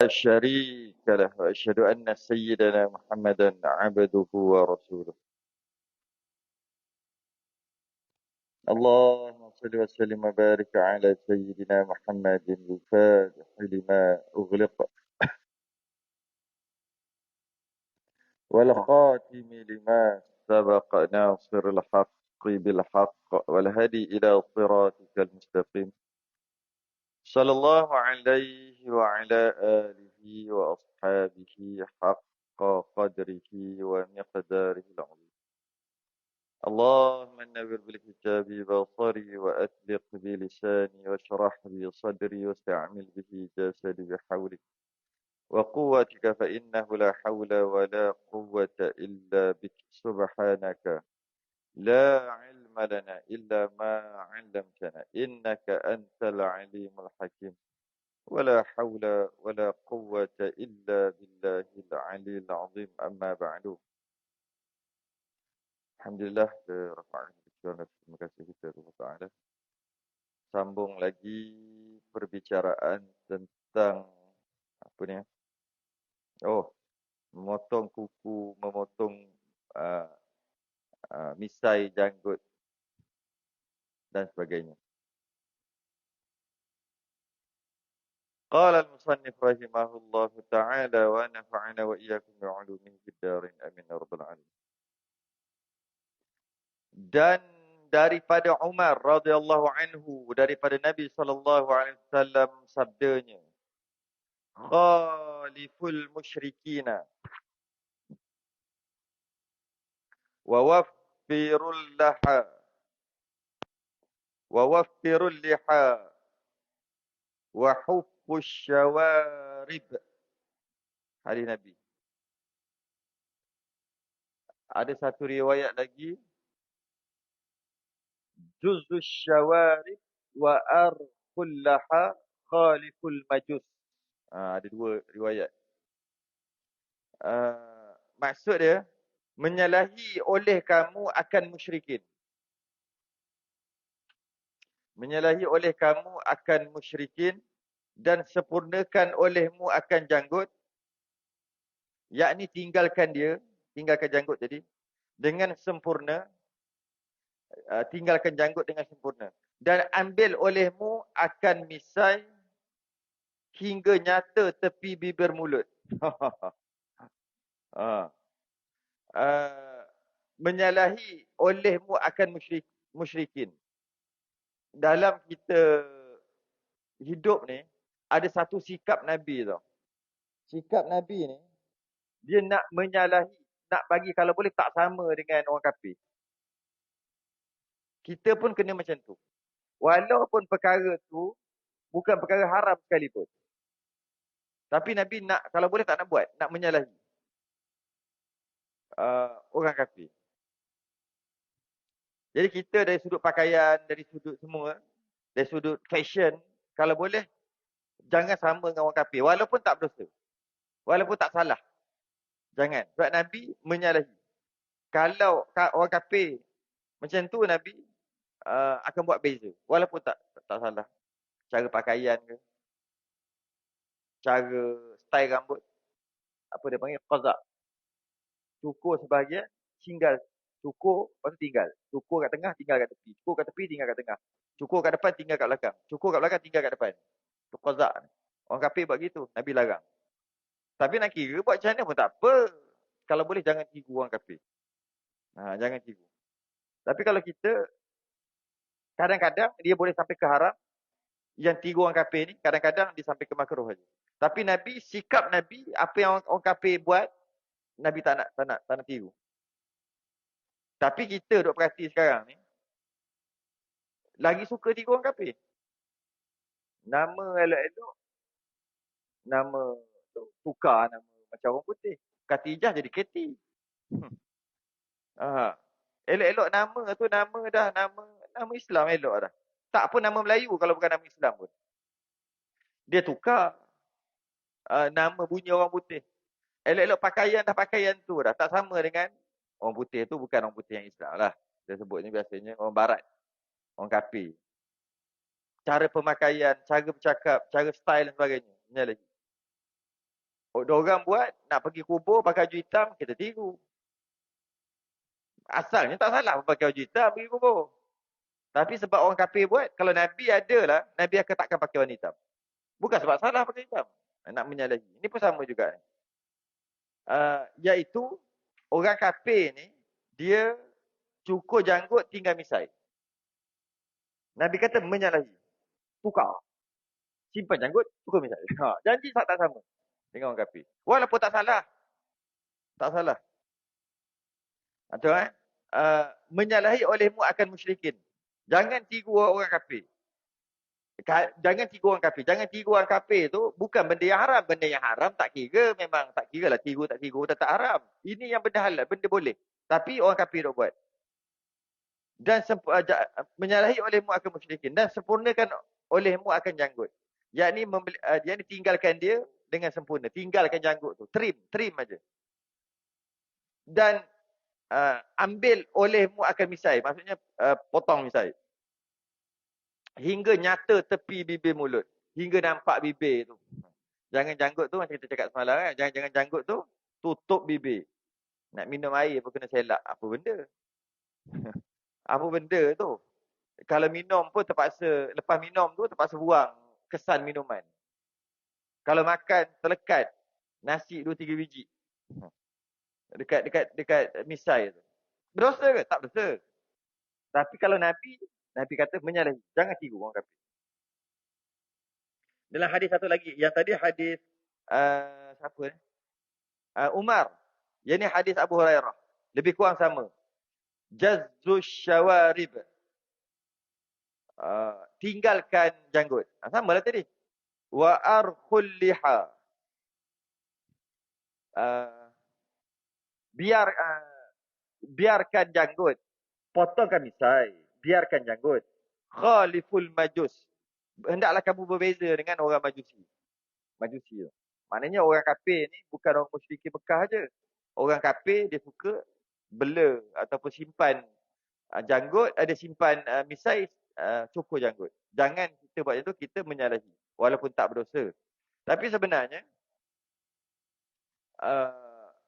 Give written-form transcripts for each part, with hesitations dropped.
شريك له وأشهد أن سيدنا محمدا عبده ورسوله. اللهم صل وسلم وبارك على سيدنا محمد الفاتح لما أغلق والخاتم لما سبق ناصر الحق بالحق والهدي إلى صراطك المستقيم. صلى الله عليه وعلى آله وأصحابه حق قدره ومقداره العظيم. اللهم نور بالكتاب بصري وأطلق بلساني واشرح بي صدري واستعمل به جسدي بحولك وقوتك فإنه لا حول ولا قوة إلا بك سبحانك لا علم لنا إلا ما علمتنا إنك أنت العليم الحكيم ولا حول ولا قوة إلا بالله العلي العظيم أما بعد. Alhamdulillah, terima kasih kita kepada Ta'ala. Sambung lagi perbicaraan tentang apa ni? Memotong kuku, memotong uh, misai, janggut dan sebagainya. Qala al-musannif rahimahullahu ta'ala wa nafa'ana wa iyyakum bi'ulumihi fid darin amin ya rabbal alamin. Dan daripada Umar radhiyallahu anhu, daripada Nabi sallallahu alaihi wasallam sabdanya, khaliful musyrikina wa waffirul laha wa waffirul liha wa huffus syawarib. Hadis Nabi. Ada satu riwayat lagi, Juzus syawarib wa arqul laha khaliful majus. Ada dua riwayat. Maksud dia, menyalahi oleh kamu akan musyrikin. Menyalahi oleh kamu akan musyrikin dan sempurnakan olehmu akan janggut, yakni tinggalkan janggut jadi dengan sempurna, tinggalkan janggut dengan sempurna. Dan ambil olehmu akan misai hingga nyata tepi bibir mulut. Menyalahi olehmu akan musyrikin. Dalam kita hidup ni, ada satu sikap Nabi tau. Sikap Nabi ni, dia nak menyalahi, nak bagi kalau boleh tak sama dengan orang kafir. Kita pun kena macam tu. Walaupun perkara tu bukan perkara haram sekalipun. Tapi Nabi nak, kalau boleh tak nak buat, nak menyalahi orang kafir. Jadi kita dari sudut pakaian, dari sudut semua, dari sudut fashion, kalau boleh, jangan sama dengan orang kafir. Walaupun tak berdosa. Walaupun tak salah. Jangan. Sebab Nabi menyalahi. Kalau orang kafir macam tu, Nabi akan buat beza. Walaupun tak salah. Cara pakaian ke. Cara style rambut. Apa dia panggil? Qazak. Cukur sebahagian, tinggal. Cukur, lepas tu tinggal. Cukur kat tengah, tinggal kat tepi. Cukur kat tepi, tinggal kat tengah. Cukur kat depan, tinggal kat belakang. Cukur kat belakang, tinggal kat depan. Itu qazak. Orang kafir buat gitu, Nabi larang. Tapi nak kira buat macam mana pun tak apa. Kalau boleh jangan tiru orang kafir. Jangan tiru. Tapi kalau kita, kadang-kadang dia boleh sampai ke haram. Yang tiru orang kafir ni, kadang-kadang dia sampai ke makruh saja. Tapi Nabi, sikap Nabi, apa yang orang kafir buat, Nabi tak nak tiru. Tapi kita duk perhati sekarang ni, lagi suka tiru orang kafir. Nama elok-elok, nama tukar nama macam orang putih. Khatijah jadi Katie. Elok-elok nama tu nama Islam elok dah. Tak pun nama Melayu kalau bukan nama Islam pun. Dia tukar nama bunyi orang putih. Elok-elok pakaian tu dah tak sama dengan orang putih tu, bukan orang putih yang Islam lah. Dia sebut ni biasanya orang barat. Orang kafir. Cara pemakaian, cara bercakap, cara style dan sebagainya. Ini lagi. Orang buat nak pergi kubur pakai baju hitam, kita tiru. Asalnya tak salah pakai baju hitam pergi kubur. Tapi sebab orang kafir buat, kalau Nabi ada lah, Nabi akan takkan pakai warna hitam. Bukan sebab salah pakai hitam. Nak menyalahi. Ini pun sama juga. Iaitu, orang kafir ni, dia cukur janggut tinggal misai. Nabi kata menyalahi. Tukar. Simpan janggut, cukur misai. Janji tak sama dengan orang kafir. Walaupun tak salah. Tak salah. Atau menyalahi olehmu akan musyrikin. Jangan tiru orang kafir. Jangan tiru orang kafir. Jangan tiru orang kafir tu bukan benda yang haram. Benda yang haram tak kira. Memang tak kira lah tiru tak tiru. Tak haram. Ini yang benda halal. Benda boleh. Tapi orang kafir tak buat. Dan menyalahi olehmu akan musyrikin. Dan sempurnakan olehmu akan janggut. Yakni tinggalkan dia dengan sempurna. Tinggalkan janggut tu. Trim aja. Dan ambil olehmu akan misai. Maksudnya potong misai. Hingga nyata tepi bibir mulut. Hingga nampak bibir tu. Jangan janggut tu, macam kita cakap semalam kan. Jangan janggut tu, tutup bibir. Nak minum air pun kena selak. Apa benda? Apa benda tu? Kalau minum pun terpaksa, lepas minum tu terpaksa buang kesan minuman. Kalau makan, terlekat nasi 2-3 biji. Dekat misai tu. Berdosa ke? Tak berdosa. Tapi kalau Nabi kata menyalahi. Jangan tiru orang kafir. Dalam hadis satu lagi. Yang tadi hadis siapa ni? Umar. Yang ni hadis Abu Hurairah. Lebih kurang sama. Jazzus syawarib. Tinggalkan janggut. Sama lah tadi. Wa arkhul liha. Biarkan janggut. Potongkan misai. Biarkan janggut. Khaliful majus. Hendaklah kamu berbeza dengan orang majusi. Majusi tu. Maknanya orang kafir ni bukan orang musyrik Mekah je. Orang kafir dia suka bela ataupun simpan janggut, ada simpan misai, cukur janggut. Jangan kita buat macam tu, kita menyalahi. Walaupun tak berdosa. Tapi sebenarnya,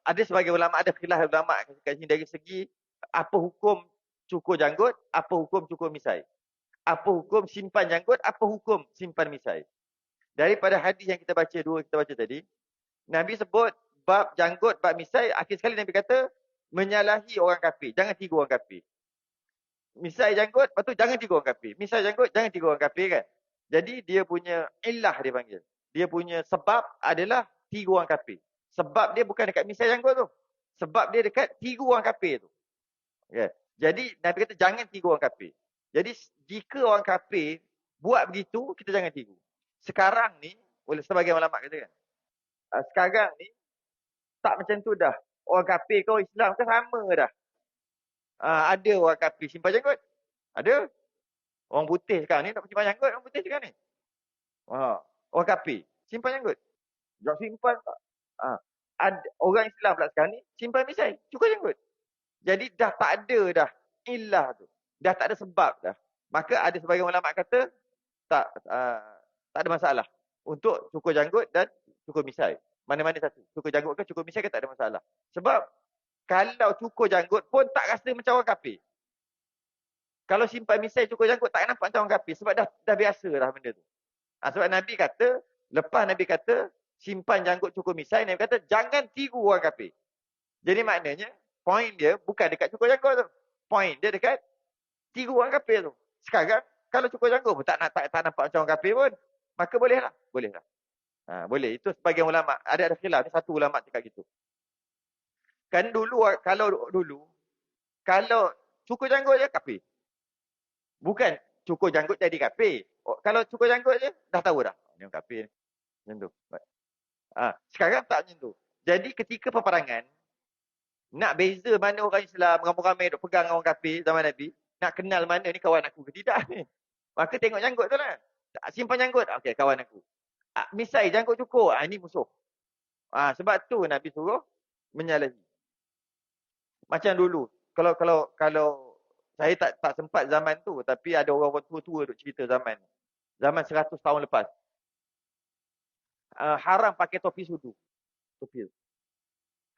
ada sebagai ulama', ada khilaf ulama' kat sini dari segi apa hukum cukur janggut, apa hukum cukur misai. Apa hukum simpan janggut, apa hukum simpan misai. Daripada hadis yang kita baca tadi, Nabi sebut bab janggut, bab misai, akhir sekali Nabi kata, menyalahi orang kafir. Jangan tiru orang kafir. Misai janggut, lepas tu jangan tiru orang kafir. Misai janggut, jangan tiru orang kafir kan. Jadi dia punya illah dia panggil. Dia punya sebab adalah tiru orang kafir. Sebab dia bukan dekat misai janggut tu. Sebab dia dekat tiru orang kafir tu. Okay. Jadi Nabi kata jangan tiru orang kafir. Jadi jika orang kafir buat begitu, kita jangan tiru. Sekarang ni, oleh sebagian ulama kata kan, sekarang ni tak macam tu dah. Orang kafir ke orang Islam ke sama dah. Ada orang kafir simpan janggut. Ada. Orang putih sekarang ni tak simpan janggut, orang putih sekarang ni. Orang kafir simpan janggut. Jangan simpan tak. Orang Islam pula sekarang ni simpan misai, cukur janggut. Jadi dah tak ada dah illah tu. Dah tak ada sebab dah. Maka ada sebagian ulama kata tak ada masalah untuk cukur janggut dan cukur misai. Mana-mana satu. Cukur janggut ke cukur misai ke tak ada masalah. Sebab kalau cukur janggut pun tak rasa macam orang kafir. Kalau simpan misai cukur janggut tak nampak macam orang kafir. Sebab dah biasa dah benda tu. Sebab Nabi kata, lepas Nabi kata simpan janggut cukur misai, Nabi kata jangan tiru orang kafir. Jadi maknanya poin dia bukan dekat cukur janggut tu. Poin dia dekat tiru orang kafir tu. Sekarang kalau cukur janggut pun tak nampak macam orang kafir pun, maka bolehlah. Bolehlah. Boleh. Itu sebagian ulama. Ada khilaf. Ni satu ulama cakap gitu. Kan kalau cukur janggut je kafir. Bukan cukur janggut jadi kafir. Kalau cukur janggut je dah tahu dah. Ni orang kafir. Macam tu. Sekarang tak macam tu. Jadi ketika peperangan, nak beza mana orang Islam ramai-ramai duk pegang orang kafir zaman Nabi, nak kenal mana ni kawan aku ke tidak ni. Maka tengok janggut tu lah. Simpan janggut, okey kawan aku. Misai janggut cukur, ini musuh. Sebab tu Nabi suruh menyalahi. Macam dulu, kalau saya tak sempat zaman tu, tapi ada orang tua-tua duk cerita zaman 100 tahun lepas. Haram pakai topi sudu. topi tu.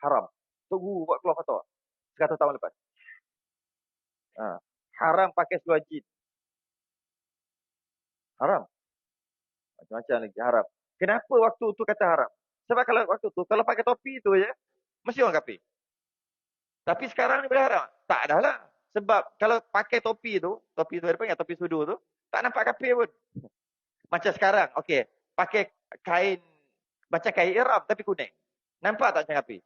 Haram. Tok Guru buat keluar fatwa 100 tahun lepas. Ha. Haram pakai seluar jin. Haram. Macam-macam lagi haram. Kenapa waktu tu kata haram? Sebab kalau waktu tu, kalau pakai topi tu je, mesti orang kafir. Tapi sekarang ni boleh haram? Tak dah lah. Sebab kalau pakai topi tu ada panggil topi sudu tu, tak nampak kafir pun. Macam sekarang, okey. Pakai kain, macam kain ihram tapi kuning. Nampak tak macam kafir?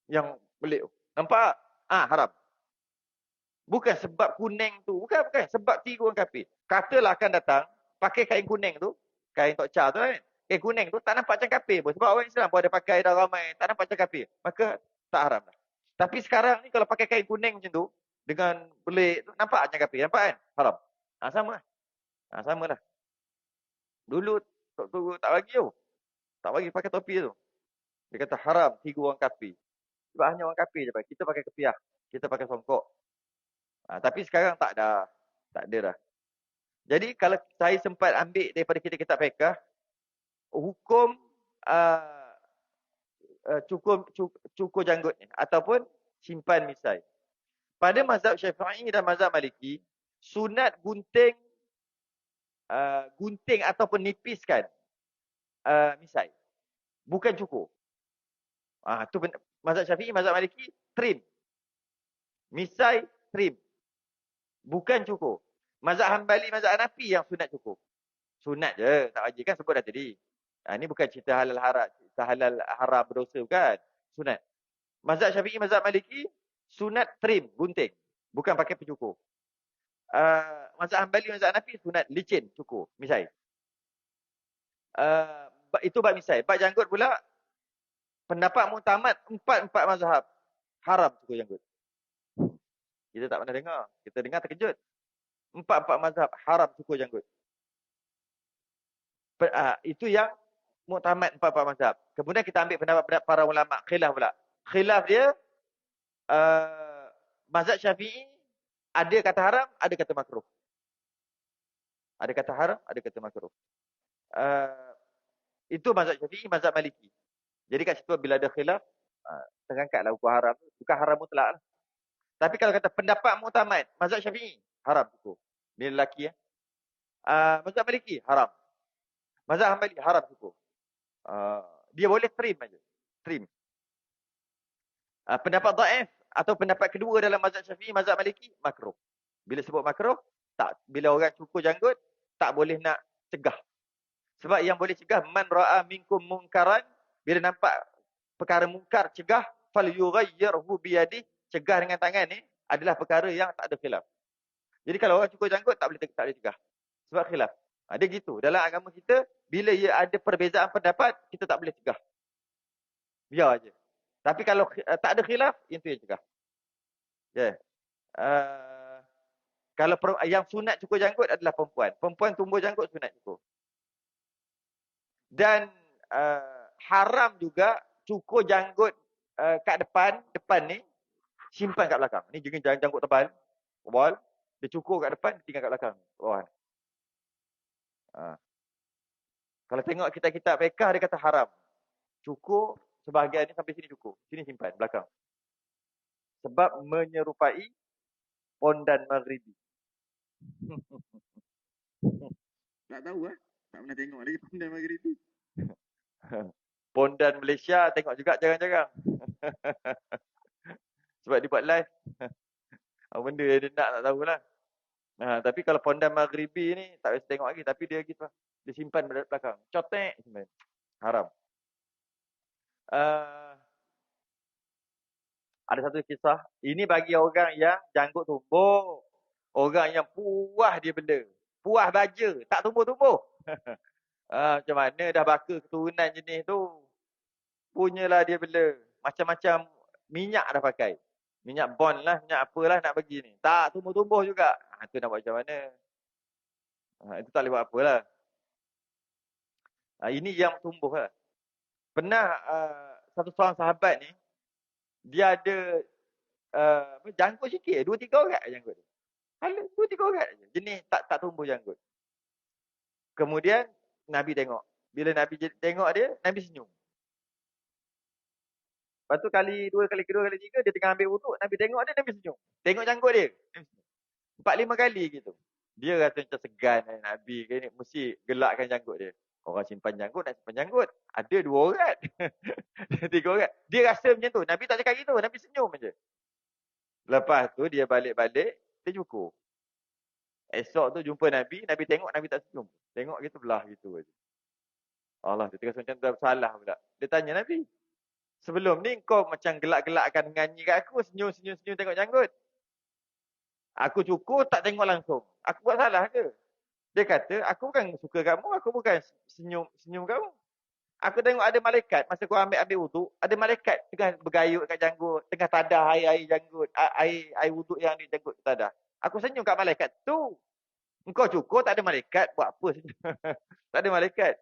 Yang belik tu. Nampak? Haram. Bukan sebab kuning tu. Bukan. Sebab tiga orang kafir. Katalah akan datang, pakai kain kuning tu, kain Tok Cha tu kan. Kain kuning tu tak nampak macam kafir pun. Sebab orang Islam pun ada pakai dah ramai. Tak nampak macam kafir. Maka tak haram dah. Tapi sekarang ni kalau pakai kain kuning macam tu, dengan belik tu, nampak macam kafir. Nampak kan? Haram. Sama lah. Sama lah. Dulu Tok Guru tak bagi tu. Tak bagi pakai topi tu. Dia kata haram tiga orang kafir. Sebab hanya orang kafir je pakai. Kita pakai kepiah. Kita pakai songkok. Tapi sekarang tak ada. Tak ada dah. Jadi kalau saya sempat ambil daripada kitab fiqh, hukum cukur janggut ni ataupun simpan misai. Pada mazhab Syafi'i dan mazhab Maliki, sunat gunting ataupun nipiskan misai. Bukan cukur. Tu mazhab Syafi'i, mazhab Maliki trim. Misai trim. Bukan cukur. Mazhab Hanbali, mazhab Hanafi yang sunat cukur. Sunat je, tak wajib kan sebut dah tadi. Ini bukan cerita halal haram berdosa bukan. Sunat. Mazhab Syafi'i, mazhab Maliki sunat trim, gunting. Bukan pakai pencukur. Mazhab Hanbali, mazhab Hanafi sunat licin, cukur, misai. Itu bab misai. Bab janggut pula, pendapat muktamad empat mazhab haram cukur janggut. Kita tak pernah dengar. Kita dengar terkejut. Empat mazhab haram cukur janggut. Itu yang muktamad empat mazhab. Kemudian kita ambil pendapat para ulama khilaf pula. Khilaf dia mazhab Syafi'i ada kata haram, ada kata makruh. Ada kata haram, ada kata makruh. Itu mazhab Syafi'i, mazhab Maliki. Jadi kat situ bila ada khilaf, terangkatlah hukum haram. Bukan haram mutlak lah. Tapi kalau kata pendapat muktamad, mazhab Syafi'i haram cukur. Dia lelaki mazhab Maliki haram. Mazhab Hanbali haram cukur. Dia boleh trim aja. Trim. Pendapat dhaif atau pendapat kedua dalam mazhab Syafi'i, mazhab Maliki makruh. Bila sebut makruh, tak, bila orang cukur janggut tak boleh nak cegah. Sebab yang boleh cegah man ra'a minkum munkaran, bila nampak perkara mungkar cegah, fal yughayyirhu bi yadihi, cegah dengan tangan ni adalah perkara yang tak ada khilaf. Jadi kalau orang cukur janggut tak boleh cegah. Sebab khilaf. Dia gitu. Dalam agama kita, bila ia ada perbezaan pendapat, kita tak boleh cegah. Biar aja. Tapi kalau tak ada khilaf, itu yang cegah. Yeah. Kalau yang sunat cukur janggut adalah perempuan. Perempuan tumbuh janggut sunat cukur. Dan haram juga cukur janggut kat depan ni, simpan kat belakang. Ni jenis janggut tebal. Dia cukur kat depan, dia tinggal kat belakang. Kalau tengok kitab-kitab fiqh, dia kata haram. Cukur, sebahagian ni sampai sini cukur. Sini simpan, belakang. Sebab menyerupai pondan maghribi. Tak tahu tak pernah tengok lagi pondan maghribi. Pondan Malaysia tengok juga jarang-jarang. Sebab dia buat live. Apa benda dia nak tak tahulah. Tapi kalau pondan maghribi ni tak biasa tengok lagi, tapi dia gitu lah. Dia simpan belakang. Cotek simpan. Haram. Ada satu kisah. Ini bagi orang yang janggut tumbuh. Orang yang puas dia bela. Puas baja. Tak tumbuh-tumbuh. Macam mana dah baka keturunan jenis tu. Punyalah dia bela. Macam-macam minyak dah pakai. Minyak bond lah. Minyak apalah nak bagi ni. Tak tumbuh-tumbuh juga. Itu nak buat macam mana. Itu tak boleh buat apalah. Ini yang tumbuh lah. Pernah satu seorang sahabat ni. Dia ada janggut sikit. 2-3 orang janggut. 2-3 orang je. Jenis tak tumbuh janggut. Kemudian Nabi tengok. Bila Nabi tengok dia, Nabi senyum. Lepas tu kali dua, kali kedua, kali tiga, dia tengah ambil wuduk. Nabi tengok dia, Nabi senyum. Tengok janggut dia. 4-5 kali gitu. Dia rasa macam segan Nabi ke ni. Mesti gelakkan janggut dia. Orang simpan janggut, nak simpan janggut. Ada 2 orang. 3 orang. Dia rasa macam tu. Nabi tak cakap gitu. Nabi senyum je. Lepas tu dia balik-balik, dia cukur. Esok tu jumpa Nabi, Nabi tengok, Nabi tak senyum. Tengok gitu belah gitu aja. Allah, dia terasa macam tu salah pula. Dia tanya Nabi, sebelum ni kau macam gelak-gelakkan nganyi kat aku, senyum-senyum tengok janggut. Aku cukur tak tengok langsung. Aku buat salah ke? Dia kata, aku bukan suka kamu, aku bukan senyum kamu. Aku tengok ada malaikat, masa kau ambil wuduk, ada malaikat tengah bergayut kat janggut, tengah tadah air janggut, air wuduk yang di janggut tadah. Aku senyum kat malaikat tu. Engkau cukur tak ada malaikat, buat apa senyum? Tak ada malaikat.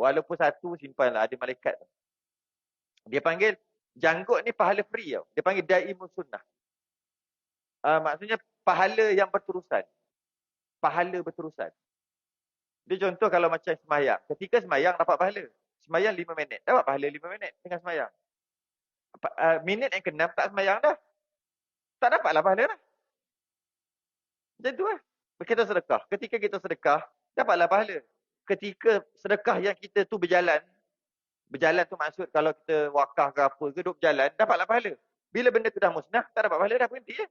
Walaupun satu simpanlah, ada malaikat. Dia panggil, janggut ni pahala free tau. Dia panggil daimus sunnah. Maksudnya pahala yang berterusan. Pahala berterusan. Dia contoh kalau macam semayang. Ketika semayang dapat pahala. Semayang 5 minit. Dapat pahala 5 minit tengah semayang. Minit yang ke-6 tak semayang dah. Tak dapatlah pahala dah. Macam tu lah. Kita sedekah. Ketika kita sedekah, dapatlah pahala. Ketika sedekah yang kita tu berjalan tu maksud kalau kita wakaf ke apa ke, duduk berjalan, dapatlah pahala. Bila benda tu dah musnah, tak dapat pahala dah, berhenti je.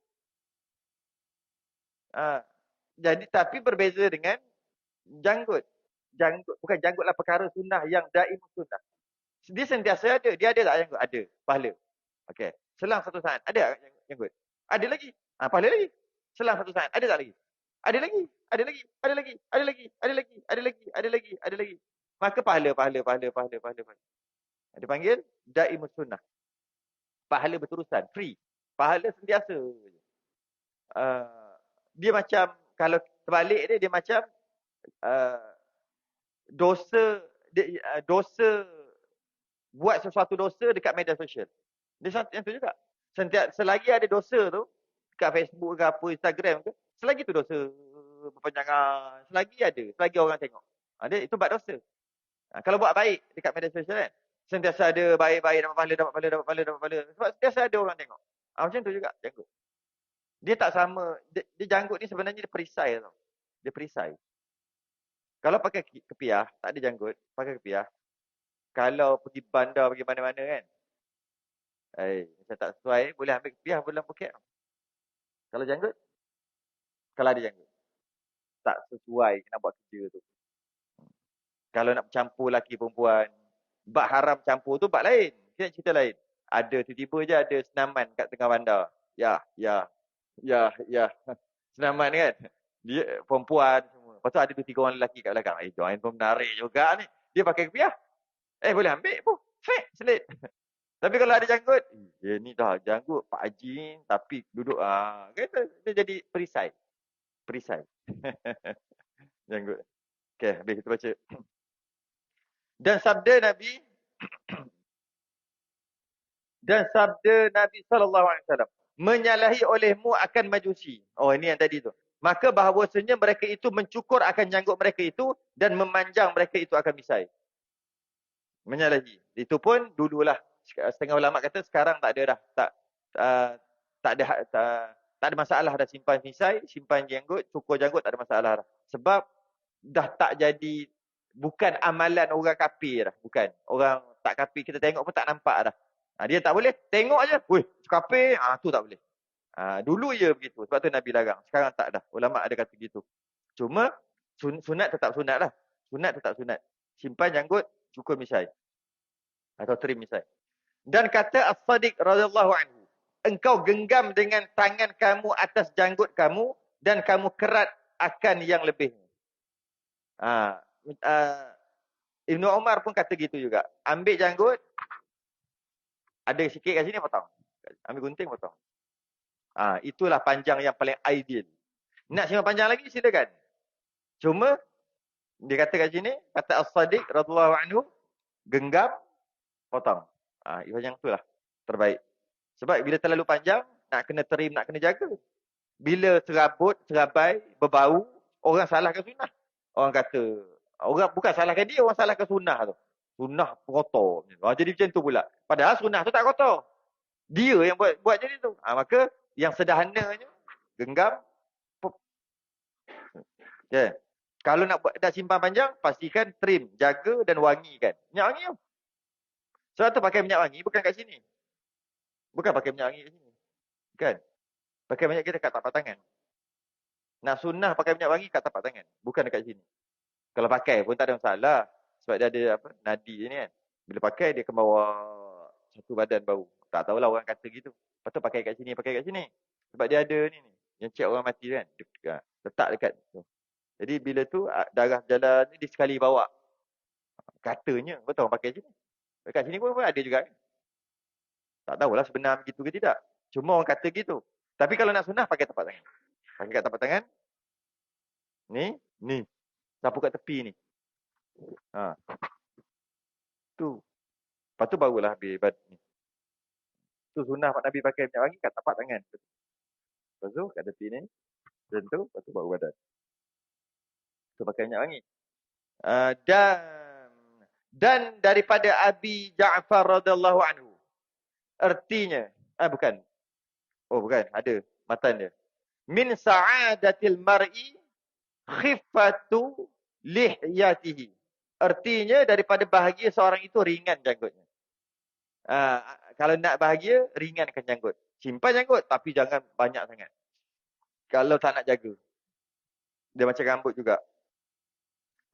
Jadi, tapi berbeza dengan janggut. Bukan janggutlah perkara sunnah yang daim sunnah. Dia sentiasa ada. Dia ada tak janggut? Ada. Pahala. Okey. Selang satu saat. Ada tak janggut? Ada lagi. Pahala lagi. Selang satu saat. Ada tak lagi? Ada lagi. Ada lagi. Ada lagi. Ada lagi. Ada lagi. Ada lagi. Ada lagi. Ada lagi. Maka pahala. Dia panggil daim sunnah. Pahala berterusan. Free. Pahala sentiasa. Dia macam, kalau terbalik dia macam dosa buat sesuatu dosa dekat media sosial. Dia yang tu juga. Selagi ada dosa tu dekat Facebook ke apa, Instagram ke, selagi tu dosa berpanjangan, selagi orang tengok. Dia itu buat dosa. Kalau buat baik dekat media sosial kan, sentiasa ada baik-baik, dapat pahala. Sebab sentiasa ada orang tengok. Macam tu juga janggut. Dia tak sama, dia janggut ni sebenarnya dia perisai tau. Dia perisai. Kalau pakai kepiah, tak ada janggut, pakai kepiah. Kalau pergi bandar, pergi mana-mana kan, macam tak sesuai, boleh ambil kepiah, boleh poket. Kalau janggut, kalau ada janggut, tak sesuai nak buat kerja tu. Kalau nak bercampur lelaki perempuan, bab haram campur tu bab lain. Kita cerita lain. Ada tiba-tiba je ada senaman kat tengah bandar. Ya. Senaman kan. Dia perempuan semua. Lepas tu ada 2-3 orang lelaki kat belakang. Join pun menarik juga ni. Dia pakai kepiah. Boleh ambil pun. Selit. Tapi kalau ada janggut, ni dah janggut Pak Haji tapi duduk kata dia jadi perisai. Janggut. Okey, habis kita baca. Dan sabda Nabi sallallahu alaihi wasallam, menyalahi olehmu akan majusi. Ini yang tadi tu. Maka bahawasanya mereka itu mencukur akan janggut mereka itu dan memanjang mereka itu akan misai. Menyalahi. Itu pun dululah. Setengah ulama kata sekarang tak ada dah. Tak ada masalah dah simpan misai, simpan janggut, cukur janggut tak ada masalah dah. Sebab dah tak jadi, bukan amalan orang kafir dah. Bukan. Orang tak kafir kita tengok pun tak nampak dah. Dia tak boleh. Tengok aje. Weh, kafir. Tu tak boleh. Dulu ya begitu. Sebab tu Nabi larang. Sekarang tak dah. Ulama ada kata gitu. Cuma sunat tetap sunat lah. Sunat tetap sunat. Simpan janggut, cukur misai. Atau trim misai. Dan kata As-Sadiq radhiyallahu anhu, engkau genggam dengan tangan kamu atas janggut kamu dan kamu kerat akan yang lebih. Ibnu Umar pun kata gitu juga. Ambil janggut, ada sikit kat sini potong. Ambil gunting potong. Itulah panjang yang paling ideal. Nak simpan panjang lagi silakan. Cuma dia kata kat sini, kata As-Sadiq radhiyallahu anhu, genggam, potong. Yang itulah terbaik. Sebab bila terlalu panjang, nak kena trim, nak kena jaga. Bila serabut, serabai, berbau, orang salahkan sunnah. Orang kata, orang bukan salahkan dia, orang salahkan sunnah tu. Sunnah kotor. Jadi macam tu pula. Padahal sunnah tu tak kotor. Dia yang buat jadi tu. Maka yang sederhananya genggam. Yeah. Kalau nak simpan panjang, pastikan trim, jaga dan wangikan. Minyak wangi tu. Sebab tu pakai minyak wangi bukan kat sini. Bukan pakai minyak wangi kat sini. Kan? Pakai minyak kita kat tapak tangan. Nak sunnah pakai minyak wangi kat tapak tangan. Bukan dekat sini. Kalau pakai pun tak ada masalah. Sebab dia ada nadi ni kan. Bila pakai dia akan bawa satu badan bau. Tak tahulah orang kata gitu. Lepas tu pakai kat sini, pakai kat sini. Sebab dia ada ni. Yang cek orang mati kan. Letak dekat tu. Jadi bila tu darah jalan ni dia sekali bawa. Katanya. Betul orang pakai sini. Dekat sini pun ada juga kan. Tak tahulah sebenar begitu ke tidak. Cuma orang kata gitu. Tapi kalau nak sunnah pakai tapak tangan. Pakai kat tapak tangan. Ni. Sapu kat tepi ni. Tu. Lepas tu barulah habis ni. Tu sunnah Nabi pakai minyak wangi kat tapak tangan. Lepas tu kat tepi ni. Sentuh. Lepas tu baru badan. Tu pakai minyak wangi. Dan daripada Abi Ja'far radhiyallahu anhu. Artinya. Bukan. Oh bukan. Ada. Matan dia. Min sa'adatil mar'i khifatu lihyatihi. Artinya daripada bahagia seorang itu ringan janggutnya. Kalau nak bahagia, ringankan janggut. Simpan janggut tapi jangan banyak sangat. Kalau tak nak jaga. Dia macam rambut juga.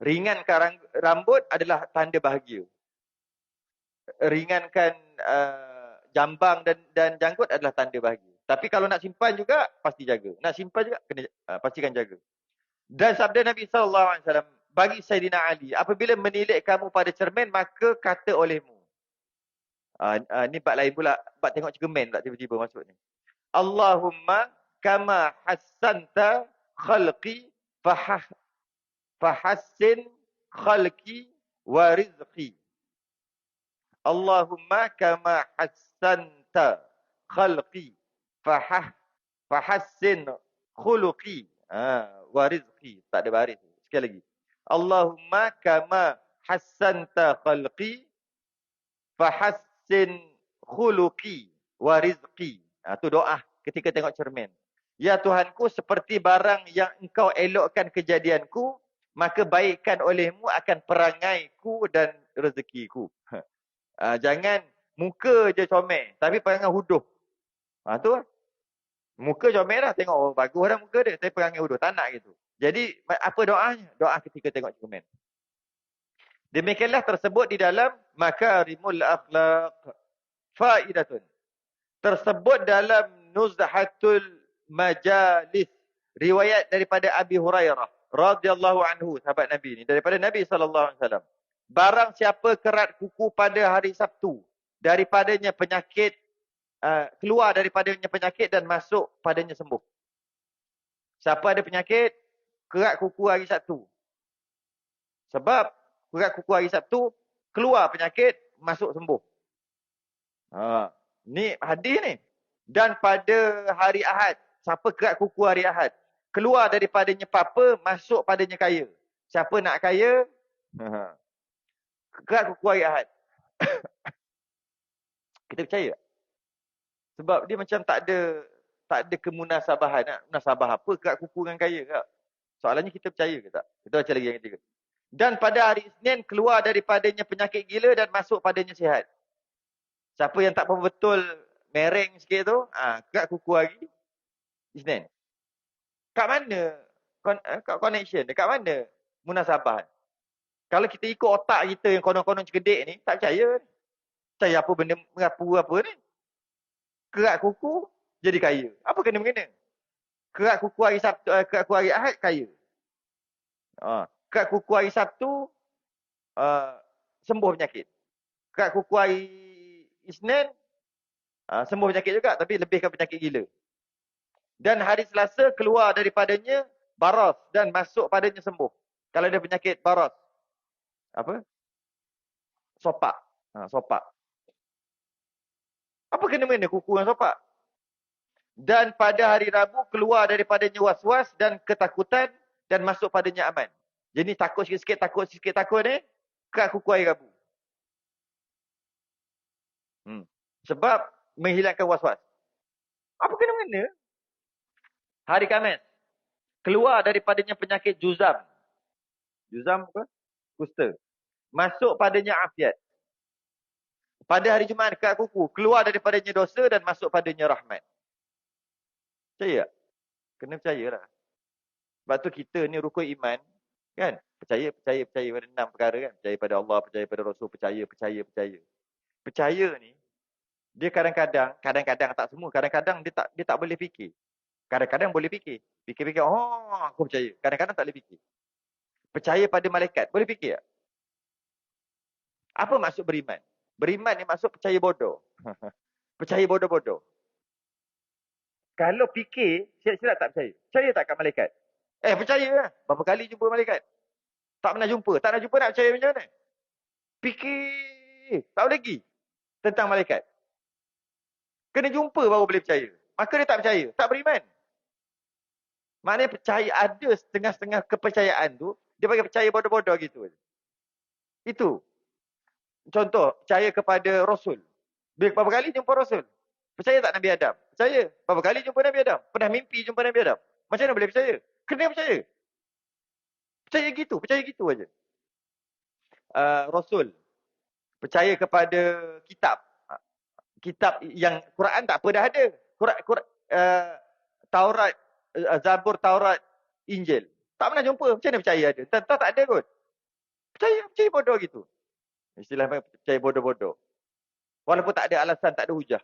Ringankan rambut adalah tanda bahagia. Ringankan jambang dan janggut adalah tanda bahagia. Tapi kalau nak simpan juga, pasti jaga. Nak simpan juga, kena pastikan jaga. Dan sabda Nabi SAW, bagi Sayyidina Ali, apabila menilik kamu pada cermin, maka kata olehmu. Ni bab lain pula. Bab tengok cermin pula tiba-tiba masuk ni. Allahumma kama hassanta khalqi fahassin khalqi wa rizqi. Allahumma kama hassanta khalqi fahassin khuluqi wa rizqi. Tak ada baris. Sekali lagi. Allahumma kama hassanta khalqi fahassin khuluqi wa rizqi. Tu doa ketika tengok cermin. Ya Tuhanku, seperti barang yang engkau elokkan kejadianku, maka baikkan olehmu akan perangaiku dan rezekiku. Jangan muka je comel, tapi perangai huduh. Tu lah. Muka comel lah, tengok bagus dah muka dia, tapi perangai huduh. Tak nak gitu. Jadi apa doanya? Doa ketika tengok cermin. Demikianlah tersebut di dalam Makarimul Akhlaq. Faidatun. Tersebut dalam Nuzhatul Majalis. Riwayat daripada Abi Hurairah radhiyallahu anhu, sahabat Nabi ni, daripada Nabi SAW. Barang siapa kerat kuku pada hari Sabtu, daripadanya penyakit, keluar daripadanya penyakit dan masuk padanya sembuh. Siapa ada penyakit, kerat kuku hari Sabtu. Sebab kerat kuku hari Sabtu, keluar penyakit, masuk sembuh. Ni hadis ni. Dan pada hari Ahad, siapa kerat kuku hari Ahad, keluar daripadanya papa, masuk padanya kaya. Siapa nak kaya, kerat kuku hari Ahad. Kita percaya tak? Sebab dia macam tak ada kemunasabahan. Munasabah apa kerat kuku dengan kaya tak? Soalannya kita percaya ke tak? Kita baca lagi yang ketiga. Dan pada hari Isnin keluar daripadanya penyakit gila dan masuk padanya sihat. Siapa yang tak betul mereng sikit tu, kerat kuku hari Isnin. Kat mana connection? Dekat mana munasabah? Kalau kita ikut otak kita yang konon-konon cegedik ni, tak percaya. Percaya apa benda merapu apa ni? Kerat kuku jadi kaya. Apa kena-mengena? Kerat kuku hari Sabtu, kerat kuku hari Ahad kaya. Kerat kuku hari Sabtu sembuh penyakit. Kerat kuku hari Isnin sembuh penyakit juga, tapi lebihkan penyakit gila. Dan hari Selasa keluar daripadanya baras dan masuk padanya sembuh. Kalau ada penyakit baras. Apa? Sopak. Sopak. Apa kena-mengena kuku dengan sopak? Dan pada hari Rabu keluar daripadanya was-was dan ketakutan dan masuk padanya aman. Jadi takut sikit-sikit, takut ni, kerat kuku hari Rabu. Sebab menghilangkan was-was. Apa kena-mengena? Hari Khamis. Keluar daripadanya penyakit juzam. Juzam apa? Kusta. Masuk padanya afiat. Pada hari Jumaat dekat kuku. Keluar daripadanya dosa dan masuk padanya rahmat. Percaya tak? Kena percayalah. Sebab tu kita ni rukun iman. Kan? Percaya pada 6 perkara kan. Percaya pada Allah, percaya pada Rasul, percaya. Percaya ni, dia kadang-kadang tak semua. Kadang-kadang dia tak boleh fikir. Kadang-kadang boleh fikir. Fikir-fikir, oh aku percaya. Kadang-kadang tak boleh fikir. Percaya pada malaikat. Boleh fikir tak? Apa maksud beriman? Beriman ni maksud percaya bodoh. Percaya bodoh-bodoh. Kalau fikir, silap tak percaya. Percaya tak kat malaikat? Percaya lah. Berapa kali jumpa malaikat? Tak pernah jumpa. Tak nak jumpa nak percaya macam mana? Fikir. Tahu lagi tentang malaikat. Kena jumpa baru boleh percaya. Maka dia tak percaya. Tak beriman. Maknanya percaya ada setengah-setengah kepercayaan tu. Dia bagi percaya bodoh-bodoh gitu. Itu. Contoh, percaya kepada Rasul. Berapa kali jumpa Rasul? Percaya tak Nabi Adam? Percaya. Berapa kali jumpa Nabi Adam? Pernah mimpi jumpa Nabi Adam? Macam mana boleh percaya? Kena percaya. Percaya gitu aja. Rasul. Percaya kepada kitab. Kitab yang Quran tak apa dah ada. Taurat, Zabur, Taurat, Injil. Tak pernah jumpa. Macam mana percaya ada? Tak ada kot. Percaya bodoh gitu. Istilah percaya bodoh-bodoh. Walaupun tak ada alasan, tak ada hujah.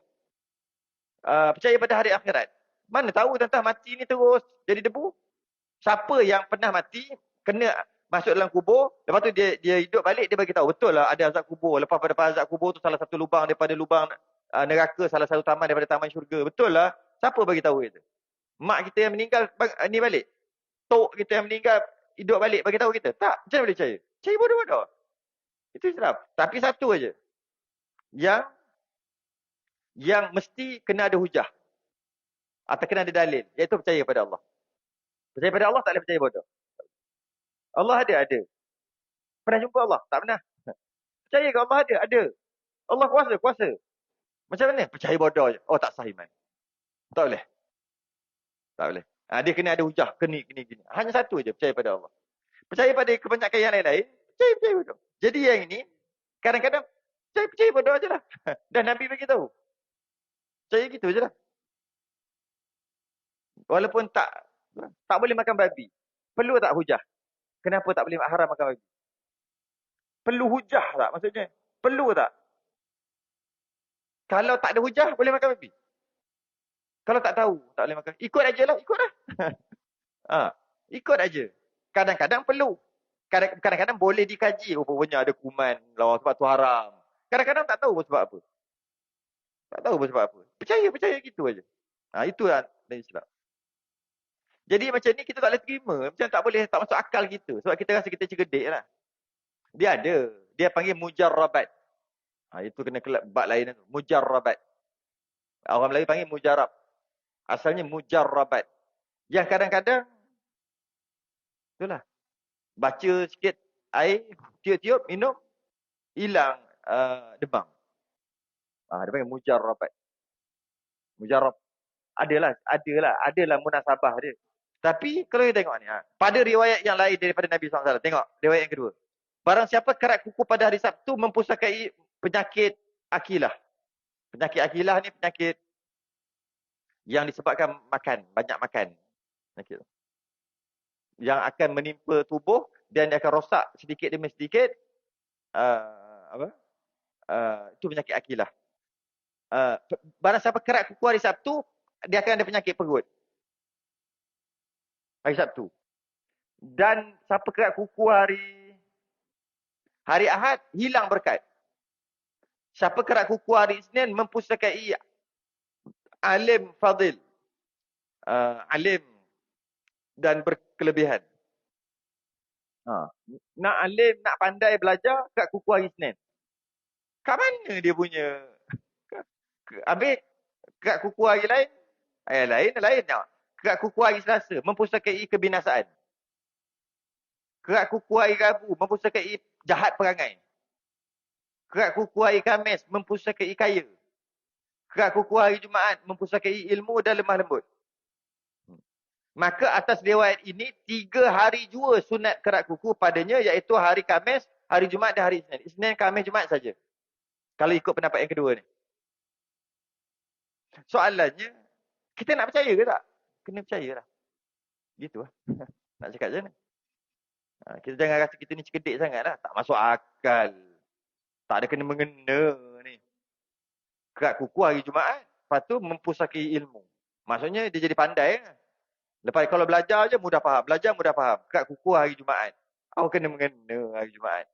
Percaya pada hari akhirat. Mana tahu tentang mati ni terus jadi debu. Siapa yang pernah mati, kena masuk dalam kubur, lepas tu dia hidup balik, dia bagi tahu betul lah ada azab kubur. Lepas pada azab kubur tu salah satu lubang daripada lubang neraka, salah satu taman daripada taman syurga. Betul lah. Siapa bagi tahu itu? Mak kita yang meninggal ni balik. Tok kita yang meninggal hidup balik bagi tahu kita. Tak, macam mana boleh percaya? Percaya bodoh-bodoh. Itu Islam. Tapi satu aja. Yang mesti kena ada hujah. Atau kena ada dalil. Iaitu percaya pada Allah. Percaya pada Allah tak boleh percaya bodoh. Allah ada. Pernah jumpa Allah? Tak pernah. Percaya ke Allah ada? Ada. Allah kuasa. Macam mana? Percaya bodoh je. Oh tak sah iman. Tak boleh. Dia kena ada hujah. Kena. Hanya satu je percaya pada Allah. Percaya pada kebanyakan yang lain-lain. Percaya bodoh. Jadi yang ini, kadang-kadang percaya bodoh je lah. Dan Nabi bagi tahu. Percaya gitu je lah. Walaupun tak boleh makan babi. Perlu tak hujah? Kenapa tak boleh haram makan babi? Perlu hujah tak maksudnya? Perlu tak? Kalau tak ada hujah, boleh makan babi. Kalau tak tahu, tak boleh makan. Ikut aja lah, ikut lah. Ikut aja. Kadang-kadang perlu. Kadang-kadang boleh dikaji. Rupanya ada kuman lah sebab tu haram. Kadang-kadang tak tahu sebab apa. Tak tahu sebab apa. Percaya gitu aja. Itu lah dari Islam. Jadi macam ni kita tak boleh terima. Macam tak masuk akal kita. Sebab kita rasa kita cerdik lah. Dia ada. Dia panggil mujarrabat. Itu kena bab lain tu. Mujarrabat. Orang Melayu panggil mujarab. Asalnya mujarrabat. Yang kadang-kadang itulah. Baca sikit air, tiup-tiup, minum, hilang demam. Dia panggil mujarrabat. Mujarrab. Adalah munasabah dia. Tapi kalau kita tengok ni, pada riwayat yang lain daripada Nabi SAW, tengok riwayat yang kedua. Barang siapa kerat kuku pada hari Sabtu mempusakai penyakit akilah. Penyakit akilah ni penyakit yang disebabkan banyak makan. Penyakit yang akan menimpa tubuh dan dia akan rosak sedikit demi sedikit. Itu penyakit akilah. Barang siapa kerat kuku hari Sabtu, dia akan ada penyakit perut. Hari Sabtu. Dan siapa kerat kuku hari Ahad, hilang berkat. Siapa kerat kuku hari Isnin, mempusakai alim fadil. Alim dan berkelebihan. Nak alim, nak pandai belajar, kerat kuku hari Isnin. Kat mana dia punya? Habis, kerat kuku hari lain tak? Kerat kuku hari Selasa, mempusakai kebinasaan. Kerat kuku hari Rabu, mempusakai jahat perangai. Kerat kuku hari Khamis, mempusakai kaya. Kerak kuku hari Jumaat mempusakai ilmu dan lemah lembut. Maka atas riwayat ini 3 hari jua sunat kerak kuku padanya, iaitu hari Khamis, hari Jumaat dan hari Isnin. Isnin, Khamis, Jumaat saja. Kalau ikut pendapat yang kedua ni. Soalannya, kita nak percaya ke tak? Kena percaya lah. Gitu lah. Nak cakap macam mana? Kita jangan rasa kita ni cekedik sangat lah. Tak masuk akal. Tak ada kena-mengena ni. Kerak kuku hari Jumaat, lepas tu mempusakai ilmu. Maksudnya dia jadi pandai lah. Lepas kalau belajar je mudah faham. Belajar mudah faham. Kerak kuku hari Jumaat. Awak kena mengena hari Jumaat.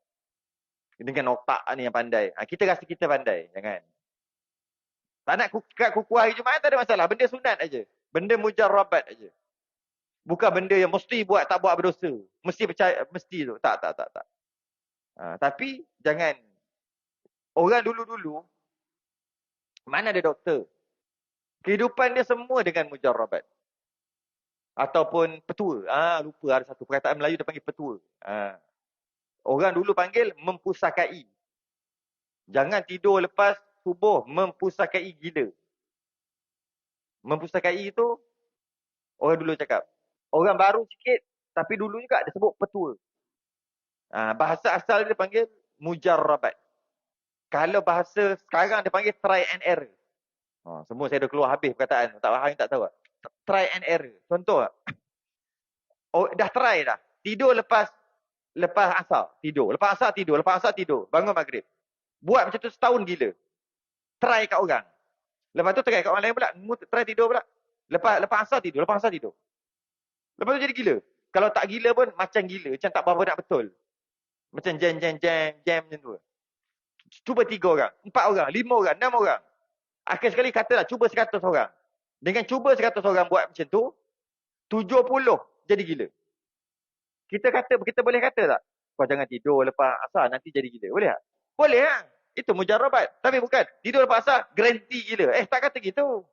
Dengan otak ni yang pandai. Kita rasa kita pandai. Jangan. Tak nak kerak kuku hari Jumaat tak ada masalah. Benda sunat aja. Benda mujarrabat aja. Bukan benda yang mesti buat, tak buat berdosa. Mesti percaya, mesti tu. Tak. Tapi jangan. Orang dulu-dulu, mana ada doktor? Kehidupan dia semua dengan mujarrabat. Ataupun petua. Lupa ada satu perkataan Melayu dia panggil petua. Orang dulu panggil mempusakai. Jangan tidur lepas subuh mempusakai gila. Mempusakai itu orang dulu cakap. Orang baru sikit tapi dulu juga dia sebut petua. Bahasa asal dia panggil mujarrabat. Kalau bahasa sekarang dia panggil try and error. Semua saya dah keluar habis perkataan. Tak faham tak tahu. Try and error. Contoh. Dah try dah. Tidur lepas asar. Tidur. Lepas asar tidur. Lepas asar tidur. Bangun maghrib. Buat macam tu setahun gila. Try kat orang. Lepas tu try kat orang lain pula. Try tidur pula. Lepas asar tidur. Lepas asar tidur. Lepas tu jadi gila. Kalau tak gila pun macam gila. Macam tak berapa nak betul. Macam jam macam tu. Cuba 3 orang. 4 orang. 5 orang. 6 orang. Akhir sekali katalah cuba 100 orang. Dengan cuba 100 orang buat macam tu, 70 jadi gila. Kita boleh kata tak? Kau jangan tidur lepas asar nanti jadi gila. Boleh tak? Boleh lah. Itu mujarrabat. Tapi bukan. Tidur lepas asar, garanti gila. Tak kata gitu.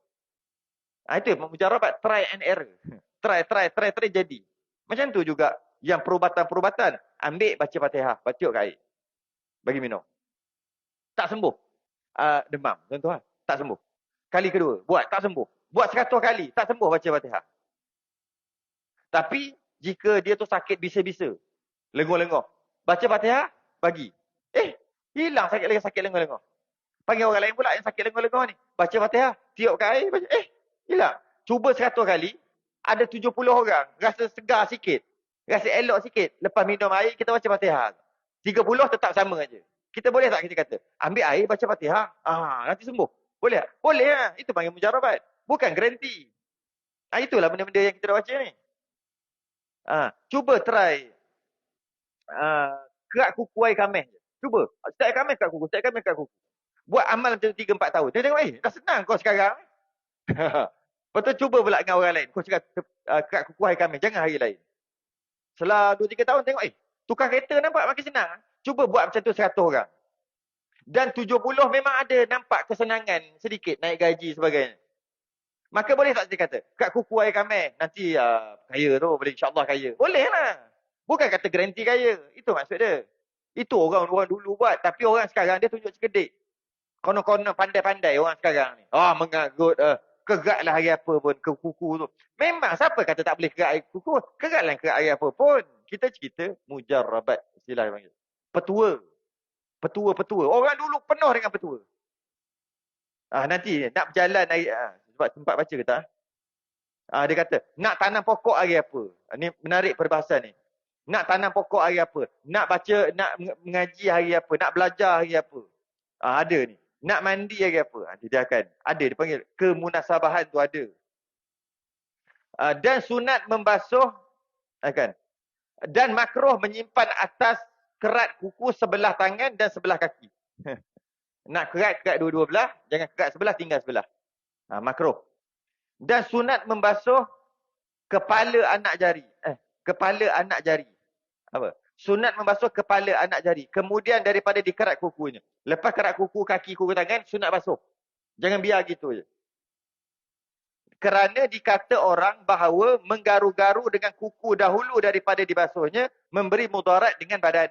Itu mujarrabat. Try and error. Try jadi. Macam tu juga. Yang perubatan-perubatan. Ambil baca Fatihah. Baca kat air. Bagi minum. Tak sembuh. Demam. Contoh lah. Tak sembuh. Kali kedua. Buat. Tak sembuh. Buat 100 kali. Tak sembuh baca Fatihah. Tapi, jika dia tu sakit bisa-bisa. Lenguh-lenguh. Baca Fatihah. Bagi. Hilang sakit lenguh-lenguh. Panggil orang lain pula yang sakit lenguh-lenguh ni. Baca Fatihah. Tiup kat air. Baca. Hilang. Cuba 100 kali. Ada 70 orang. Rasa segar sikit. Rasa elok sikit. Lepas minum air, kita baca Fatihah. 30 tetap sama aja. Kita boleh tak kita kata? Ambil air, baca Fatihah. Nanti sembuh. Boleh tak? Boleh lah. Itu panggil mujarrabat. Bukan garanti. Itulah benda-benda yang kita dah baca ni. Cuba try. Kerak kuku air Khamis. Cuba. Setiap air Khamis kerak kuku. Buat amal macam 3-4 tahun. Dia tengok, dah senang kau sekarang. Lepas tu cuba pula dengan orang lain. Kau cakap kerak kuku air Khamis. Jangan hari lain. Setelah 2-3 tahun tengok, tukar kereta nampak makin senang. Cuba buat macam tu 100 orang. Dan 70 memang ada nampak kesenangan sedikit, naik gaji sebagainya. Maka boleh tak dia kata, kat kuku air Khamis, nanti kaya tu, boleh insyaAllah kaya. Boleh lah. Bukan kata garanti kaya. Itu maksud dia. Itu orang-orang dulu buat. Tapi orang sekarang dia tunjuk cekedik. Konon-konon pandai-pandai orang sekarang ni. Mengagut, keratlah hari apa pun ke kuku tu. Memang siapa kata tak boleh kerat air kuku? Keratlah kerat air apa pun. Kita cerita mujarrabat. Istilah dia panggil. Petua. Orang dulu penuh dengan petua. Nanti nak berjalan hari, sebab sempat baca ke tak? Dia kata, nak tanam pokok hari apa? Ni menarik perbahasan ni. Nak tanam pokok hari apa? Nak baca, nak mengaji hari apa? Nak belajar hari apa? Ada ni. Nak mandi hari apa? Dia akan ada, dia panggil kemunasabahan tu ada. Dan sunat membasuh, kan? Dan makruh menyimpan atas kerat kuku sebelah tangan dan sebelah kaki. Nak kerat dua-dua belah, jangan kerat sebelah, tinggal sebelah. Makruh. Dan sunat membasuh kepala anak jari. Kepala anak jari. Apa? Sunat membasuh kepala anak jari. Kemudian daripada dikerat kukunya. Lepas kerat kuku, kaki, kuku tangan, sunat basuh. Jangan biar gitu je. Kerana dikata orang bahawa menggaru-garu dengan kuku dahulu daripada dibasuhnya, memberi mudarat dengan badan.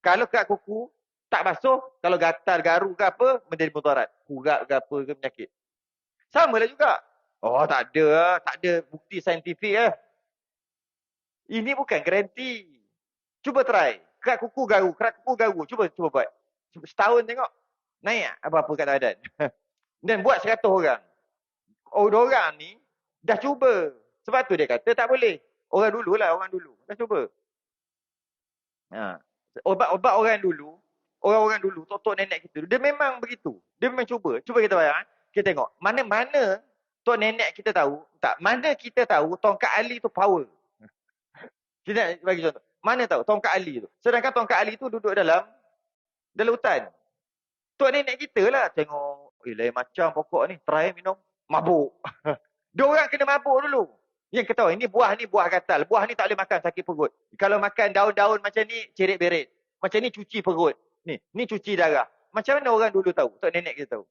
Kalau kerat kuku, Tak basuh, kalau gatal, garu ke apa, menjadi mudarat. Kurat ke apa ke penyakit. Sama lah juga. Oh, tak ada lah. Tak ada bukti saintifik lah. Ini bukan garanti. Cuba try. Kerat kuku garu, kerat kuku garu. Cuba buat. Setahun tengok. Naik apa-apa kat badan. Dan buat 100 orang. Orang ni dah cuba. Sebab tu dia kata tak boleh. Orang dulu. Dah cuba. Ha. Obat orang dulu, tok-tok nenek kita, dia memang begitu. Dia memang cuba. Cuba kita bayang. Kita tengok. Mana tok nenek kita tahu. Tak. Mana kita tahu tongkat Ali tu power. Kita bagi contoh. Mana tahu tongkat Ali tu. Sedangkan tongkat Ali tu duduk dalam hutan. Tok nenek kita lah tengok. Lain macam pokok ni. Try minum. Mabuk. Dia orang kena mabuk dulu. Yang kita tahu, ini buah gatal. Buah ni tak boleh makan, sakit perut. Kalau makan daun-daun macam ni, cerit-berit. Macam ni cuci perut. Ni cuci darah. Macam mana orang dulu tahu? Tok nenek kita tahu.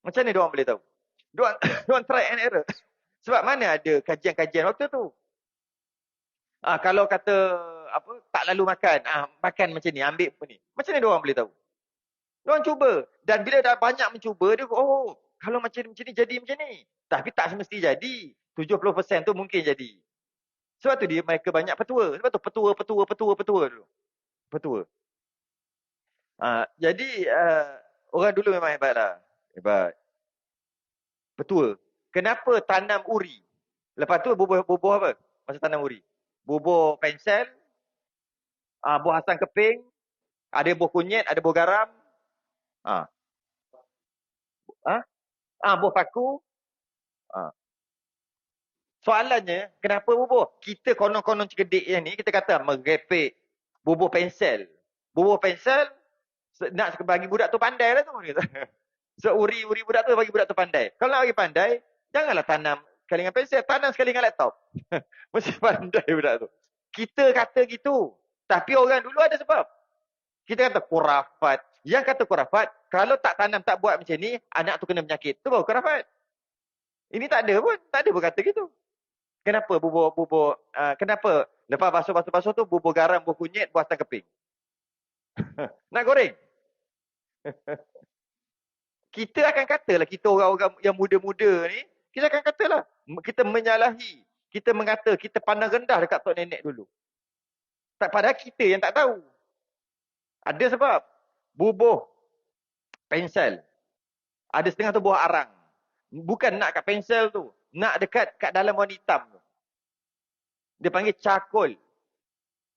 Macam mana diorang boleh tahu? Diorang try and error. Sebab mana ada kajian-kajian waktu tu? Kalau kata apa tak lalu makan, makan macam ni, ambil apa ni. Macam mana diorang boleh tahu? Diorang cuba. Dan bila dah banyak mencuba, dia kalau macam ni jadi macam ni. Tapi tak semesti jadi. 70% tu mungkin jadi. Sebab tu mereka banyak petua. Sebab tu petua dulu. Petua. Jadi orang dulu memang hebat lah. Hebat. Petua. Kenapa tanam uri? Lepas tu bubuh apa? Masa tanam uri. Bubuh pensel. Buah asam keping. Ada buah kunyit, ada buah garam. Buah paku. Soalannya, kenapa bubuh? Kita konon-konon cekedik yang ni, kita kata merepek bubuh pensel. Bubuh pensel, nak bagi budak tu pandai lah tu. So, uri budak tu bagi budak tu pandai. Kalau nak bagi pandai, janganlah tanam sekali dengan pensel, tanam sekali dengan laptop. Mesti pandai budak tu. Kita kata gitu. Tapi orang dulu ada sebab. Kita kata khurafat. Yang kata khurafat, kalau tak tanam, tak buat macam ni, anak tu kena penyakit. Tu baru khurafat. Ini tak ada pun kata gitu. Kenapa kenapa lepas basuh tu bubur garam, buah kunyit, buah asam keping? Nak goreng? Kita akan katalah, kita orang-orang yang muda-muda ni, kita akan katalah, kita menyalahi, kita mengata, kita pandang rendah dekat tok nenek dulu. Padahal kita yang tak tahu. Ada sebab. Bubuh pensel. Ada setengah tu buah arang. Bukan nak kat pensel tu. Nak dekat kat dalam warna hitam tu. Dia panggil cakul.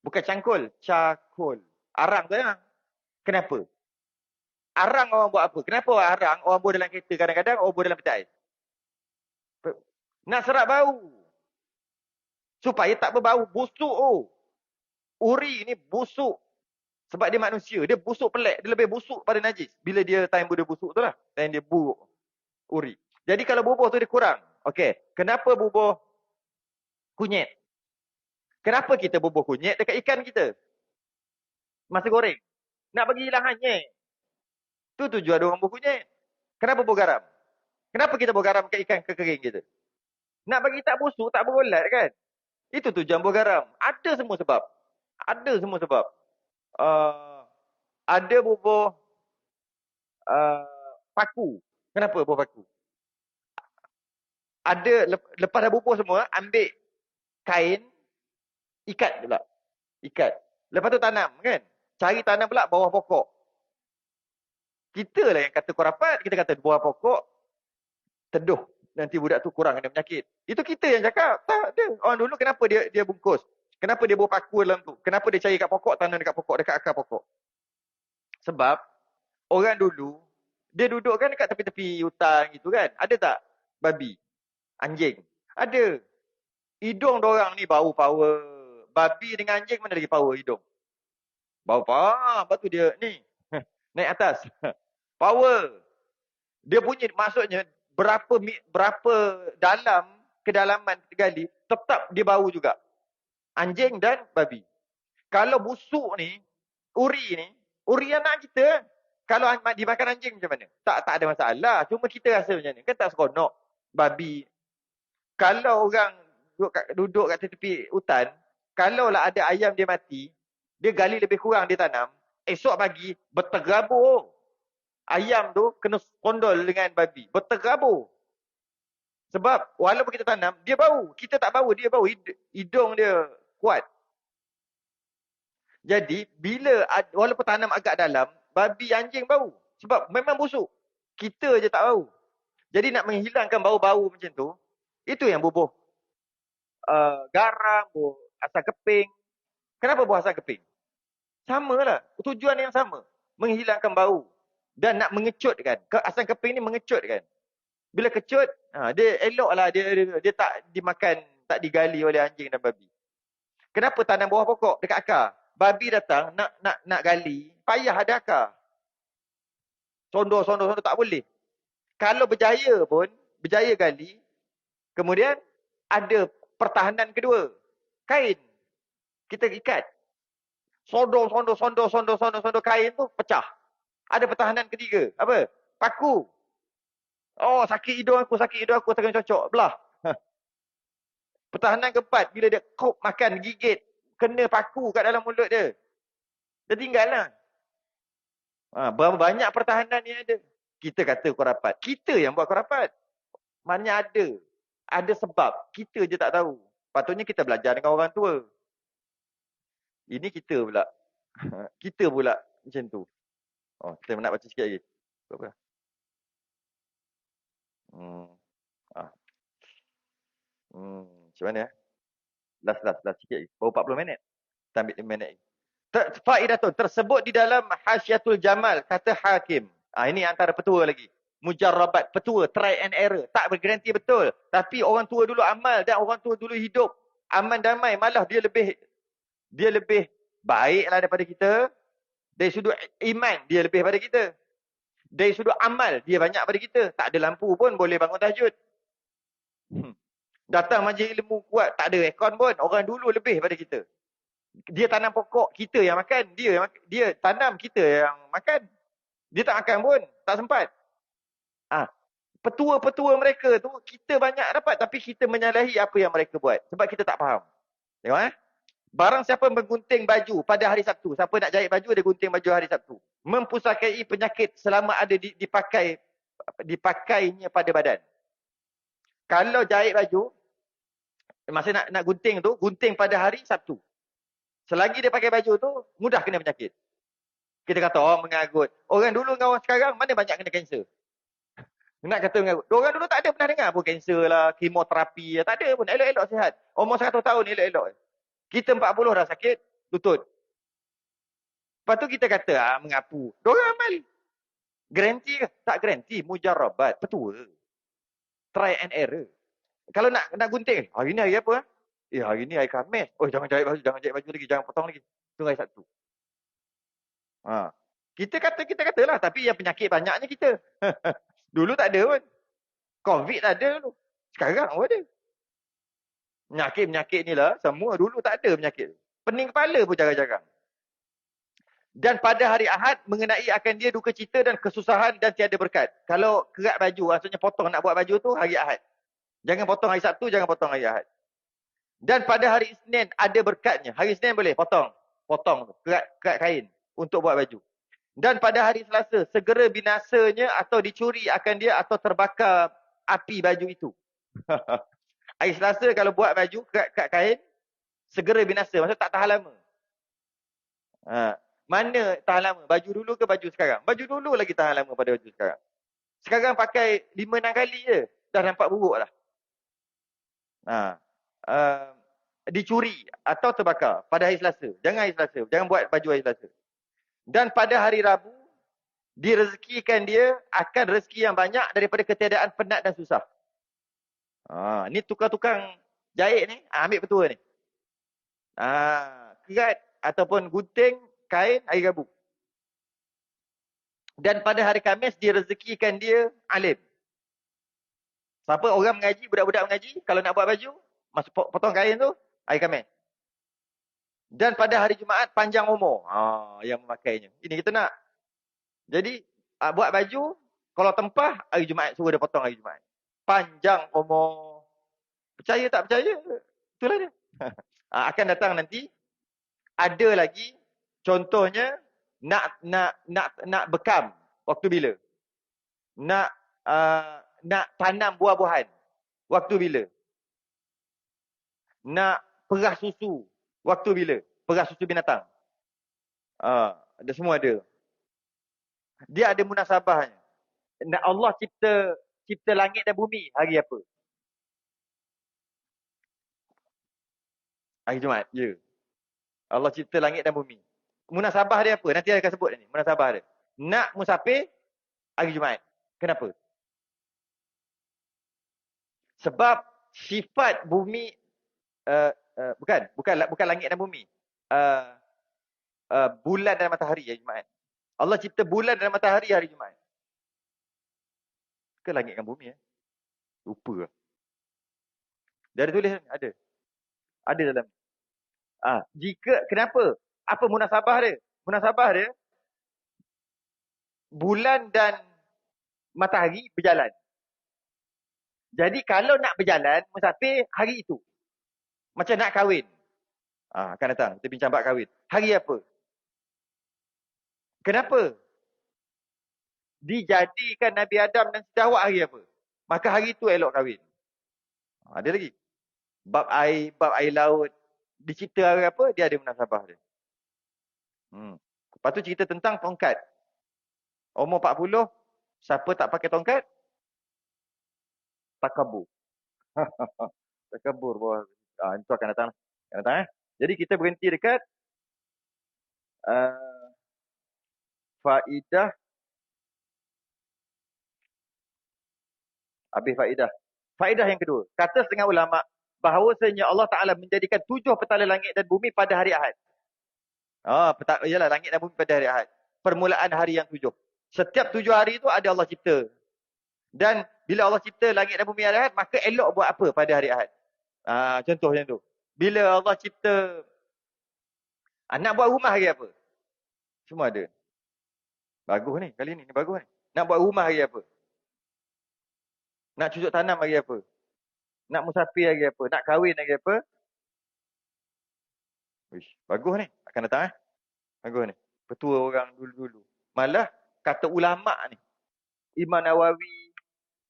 Bukan cangkul. Cakul. Arang tu ya. Kenapa? Arang orang buat apa? Kenapa arang orang buat dalam kereta kadang-kadang, orang buat dalam peti ais? Nak serap bau. Supaya tak berbau. Busuk. Uri ni busuk. Sebab dia manusia. Dia busuk pelik. Dia lebih busuk pada najis. Bila dia time dia busuk tu lah. Time dia buruk. Uri. Jadi kalau bubuh tu dia kurang. Okey. Kenapa bubuh kunyit? Kenapa kita bubuh kunyit dekat ikan kita? Masa goreng. Nak bagi hilang hanyir. Tu tujuan orang bubuh kunyit. Kenapa bubuh garam? Kenapa kita bubuh garam kat ikan kekering kita? Nak bagi tak busuk, tak berolat kan? Itu tujuan bubuh garam. Ada semua sebab. Ada bubuh paku. Kenapa bubuh paku? Ada, lepas dah bubuh semua, ambil kain, ikat pula. Ikat. Lepas tu tanam kan? Cari tanam pula bawah pokok. Kita lah yang kata khurafat, kita kata bawah pokok, teduh. Nanti budak tu kurang kena penyakit. Itu kita yang cakap. Tak ada. Orang dulu kenapa dia bungkus? Kenapa dia buat paku dalam tu? Kenapa dia cari kat pokok, tanam dekat pokok, dekat akar pokok? Sebab orang dulu, dia duduk kan dekat tepi-tepi hutan gitu kan. Ada tak babi? Anjing? Ada. Hidung dorang ni bau power. Babi dengan anjing mana lagi power hidung? Bau power. Lepas tu dia ni. Naik atas. Power. Dia bunyi maksudnya berapa dalam kedalaman gali tetap dia bau juga. Anjing dan babi. Kalau busuk ni, uri anak kita. Kalau dimakan anjing macam mana? Tak ada masalah. Cuma kita rasa macam ni. Kan tak seronok. Babi. Kalau orang duduk kat tepi hutan, kalaulah ada ayam dia mati, dia gali lebih kurang dia tanam, Esok pagi berterabur. Ayam tu kena kondol dengan babi. Berterabur. Sebab walaupun kita tanam, dia bau. Kita tak bau, dia bau. Hidung dia kuat. Jadi, walaupun tanam agak dalam, babi anjing bau. Sebab memang busuk. Kita je tak bau. Jadi nak menghilangkan bau-bau macam tu, itu yang bubuh garam, bubuh asam keping. Kenapa bubuh asam keping? Samalah. Tujuan yang sama. Menghilangkan bau. Dan nak mengecutkan. Asam keping ni mengecutkan. Bila kecut, dia eloklah dia tak dimakan, tak digali oleh anjing dan babi. Kenapa tanam bawah pokok dekat akar? Babi datang nak gali, payah ada akar. Sondor tak boleh. Kalau berjaya pun, berjaya gali, kemudian ada pertahanan kedua. Kain. Kita ikat. Sondor kain tu pecah. Ada pertahanan ketiga. Apa? Paku. Oh, sakit hidung aku, takkan cocok. Belah. Pertahanan keempat, bila dia makan, gigit, kena paku kat dalam mulut dia. Dia tinggal lah. Berapa banyak pertahanan yang ada. Kita kata kau rapat. Kita yang buat kau rapat. Maknanya ada. Ada sebab. Kita je tak tahu. Patutnya kita belajar dengan orang tua. Ini kita pula. Kita pula macam tu. Oh, kita nak baca sikit lagi. Berapa? Macam mana ya? Last sikit lagi. Baru 40 minit. Kita ambil 5 minit lagi. Faidatun tersebut di dalam Hasyiatul Jamal, kata Hakim. Ini antara petua lagi. Mujarrabat, petua, try and error. Tak bergaranti betul. Tapi orang tua dulu amal dan orang tua dulu hidup aman damai. Malah dia lebih baiklah daripada kita. Dari sudut iman, dia lebih daripada kita. Dari sudut amal, dia banyak daripada kita. Tak ada lampu pun boleh bangun tahajud. Datang majlis ilmu kuat, tak ada aircon pun. Orang dulu lebih daripada kita. Dia tanam pokok, kita yang makan. Dia tanam, kita yang makan. Dia tak makan pun, tak sempat. Petua-petua mereka tu, kita banyak dapat. Tapi kita menyalahi apa yang mereka buat. Sebab kita tak faham. Tengok Barang siapa menggunting baju pada hari Sabtu. Siapa nak jahit baju, dia gunting baju hari Sabtu. Mempusakai penyakit selama ada dipakainya pada badan. Kalau jahit baju, masa nak gunting tu, gunting pada hari Sabtu. Selagi dia pakai baju tu, mudah kena penyakit. Kita kata, mengagut. Orang dulu dengan orang sekarang, mana banyak kena kanser? Nak kata mengagut. Orang dulu tak ada pernah dengar pun kanser lah, kemoterapi lah. Tak ada pun, elok-elok sihat. Umur 100 tahun, elok-elok. Kita 40 dah sakit, lutut. Lepas tu kita kata, mengapu. Diorang amal. Garanti ke? Tak garanti, mujarrabat. Petua. Try and error. Kalau nak gunting, hari ni hari apa? Hari ni hari Khamis. Jangan jahit baju lagi, jangan potong lagi. Tunggu hari Sabtu. Kita katalah, tapi yang penyakit banyaknya kita. Dulu tak ada pun. Covid tak ada dulu. Sekarang pun ada. Penyakit ni lah, semua dulu tak ada penyakit. Pening kepala pun jarang-jarang. Dan pada hari Ahad, mengenai akan dia duka cita dan kesusahan dan tiada berkat. Kalau kerat baju, maksudnya potong nak buat baju tu, hari Ahad. Jangan potong hari Sabtu, jangan potong hari Ahad. Dan pada hari Isnin ada berkatnya. Hari Isnin boleh potong kerat kain untuk buat baju. Dan pada hari Selasa segera binasanya atau dicuri akan dia atau terbakar api baju itu. Hari Selasa kalau buat baju kerat kain segera binasa, maksudnya tak tahan lama. Mana tahan lama? Baju dulu ke baju sekarang? Baju dulu lagi tahan lama pada baju sekarang. Sekarang pakai 5-6 kali je dah nampak buruk lah. Dicuri atau terbakar pada hari Selasa. Jangan hari Selasa. Jangan buat baju hari Selasa. Dan pada hari Rabu, direzekikan dia akan rezeki yang banyak daripada ketiadaan penat dan susah. Ni tukang-tukang jahit ni, ambil petua ni. Kerat ataupun gunting kain hari Rabu. Dan pada hari Khamis, direzekikan dia alim. Siapa orang mengaji, budak-budak mengaji, kalau nak buat baju, masuk potong kain tu, hari Khamis. Dan pada hari Jumaat, panjang umur. Yang memakainya. Ini kita nak. Jadi, buat baju, kalau tempah, hari Jumaat. Suruh dia potong hari Jumaat. Panjang umur. Percaya tak percaya? Itulah dia. Akan datang nanti. Ada lagi. Contohnya, Nak bekam waktu bila? Nak tanam buah-buahan waktu bila? Nak perah susu waktu bila? Perah susu binatang. Ada semua ada. Dia ada munasabahnya. Allah cipta langit dan bumi hari apa? Hari Jumaat. Ya. Allah cipta langit dan bumi. Munasabah dia apa? Nanti saya akan sebut ni. Munasabah dia. Nak musafir hari Jumaat. Kenapa? Sebab sifat bumi bukan langit dan bumi. Bulan dan matahari hari Jumaat. Allah cipta bulan dan matahari hari Jumaat. Ke langit dan bumi lupa lah. Dia ada tulis ada. Ada dalam. Kenapa? Apa munasabah dia? Munasabah dia bulan dan matahari berjalan. Jadi kalau nak berjalan musafir hari itu. Macam nak kahwin. Akan datang kita bincang bab kahwin. Hari apa? Kenapa? Dijadikan Nabi Adam dan si Hawa hari apa? Maka hari itu elok kahwin. Ada lagi. Bab air laut dicipta hari apa? Dia ada munasabah dia. Lepas tu cerita tentang tongkat. Umur 40, siapa tak pakai tongkat? Takabur. Takabur bawah. Itu akan datang. Jadi kita berhenti dekat faedah. Habis faedah. Faedah yang kedua. Kata setengah ulama bahawasanya Allah Ta'ala menjadikan 7 petala langit dan bumi pada hari Ahad. Yalah, langit dan bumi pada hari Ahad. Permulaan hari yang 7. Setiap 7 hari itu ada Allah cipta. Dan bila Allah cipta langit dan bumi hari Ahad, maka elok buat apa pada hari Ahad? Contoh macam tu. Bila Allah cipta nak buat rumah hari apa? Semua ada. Bagus ni, kali ni bagus ni. Nak buat rumah hari apa? Nak cucuk tanam hari apa? Nak musafir hari apa? Nak kahwin hari apa? Wish, bagus ni. Akan datang Bagus ni. Petua orang dulu-dulu. Malah kata ulama ni. Imam Nawawi,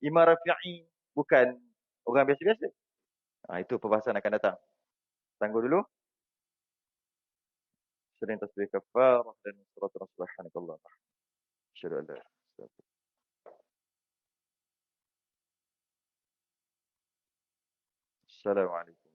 Imam Rafi'i, bukan orang biasa-biasa. Itu perbahasan akan datang. Tunggu dulu. Sering tasbih kafarah dan surat subhanakallah. Asyhadu an la ilaha illa anta. Assalamualaikum.